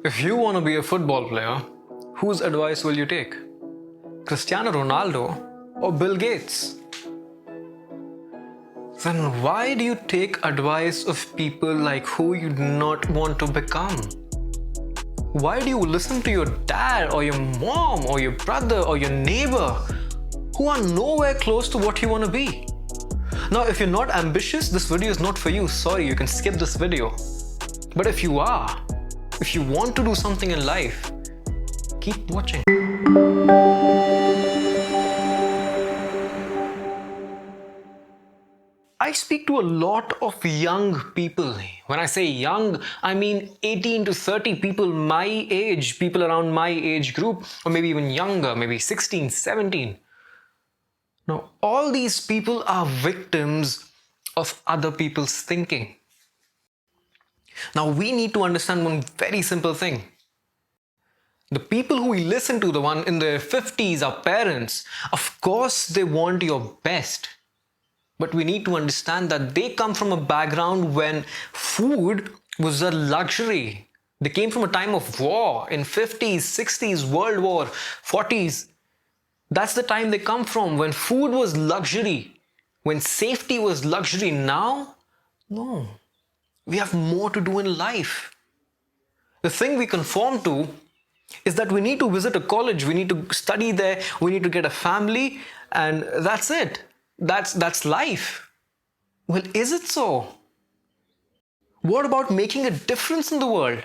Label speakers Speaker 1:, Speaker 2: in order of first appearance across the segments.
Speaker 1: If you want to be a football player, whose advice will you take? Cristiano Ronaldo or Bill Gates? Then why do you take advice of people like who you do not want to become? Why do you listen to your dad or your mom or your brother or your neighbor who are nowhere close to what you want to be? Now, if you're not ambitious, this video is not for you. Sorry, you can skip this video. But if you are, if you want to do something in life, keep watching. I speak to a lot of young people. When I say young, I mean 18 to 30 people my age, people around my age group, or maybe even younger, maybe 16, 17. Now, all these people are victims of other people's thinking. Now, we need to understand one very simple thing. The people who we listen to, the one in their 50s, our parents, of course they want your best. But we need to understand that they come from a background when food was a luxury. They came from a time of war in 50s, 60s, World War, 40s. That's the time they come from, when food was luxury, when safety was luxury. Now, no. We have more to do in life. The thing we conform to is that we need to visit a college, we need to study there, we need to get a family, and that's it. That's life. Well, is it so? What about making a difference in the world?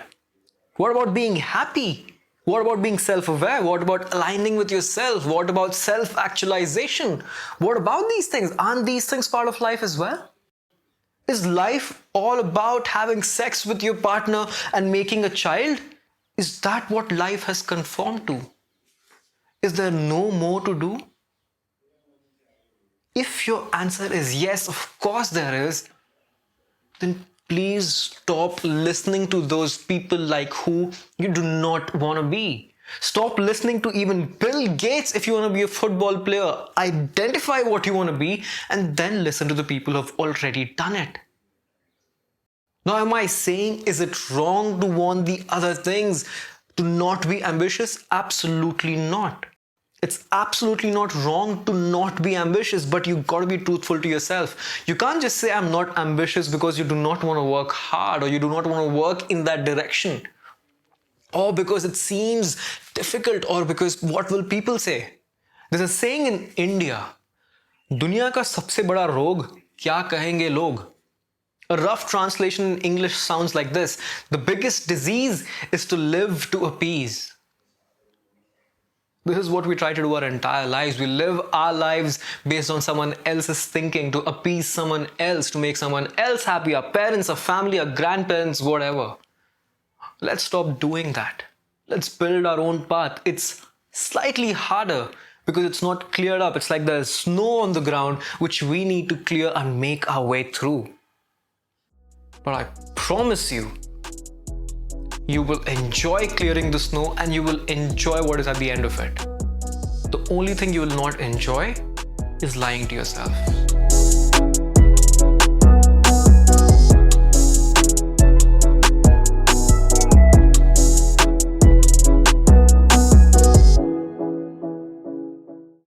Speaker 1: What about being happy? What about being self-aware? What about aligning with yourself? What about self-actualization? What about these things? Aren't these things part of life as well? Is life all about having sex with your partner and making a child? Is that what life has conformed to? Is there no more to do? If your answer is yes, of course there is, then please stop listening to those people like who you do not want to be. Stop listening to even Bill Gates if you want to be a football player. Identify what you want to be and then listen to the people who have already done it. Now, am I saying, is it wrong to want the other things, to not be ambitious? Absolutely not. It's absolutely not wrong to not be ambitious, but you've got to be truthful to yourself. You can't just say, I'm not ambitious because you do not want to work hard or you do not want to work in that direction. Or because it seems difficult or because what will people say? There's a saying in India, दुनिया का सबसे बड़ा रोग क्या कहेंगे लोग? A rough translation in English sounds like this: the biggest disease is to live to appease. This is what we try to do our entire lives. We live our lives based on someone else's thinking, to appease someone else, to make someone else happy, our parents, our family, our grandparents, whatever. Let's stop doing that. Let's build our own path. It's slightly harder because it's not cleared up. It's like there's snow on the ground which we need to clear and make our way through. But I promise you, you will enjoy clearing the snow and you will enjoy what is at the end of it. The only thing you will not enjoy is lying to yourself.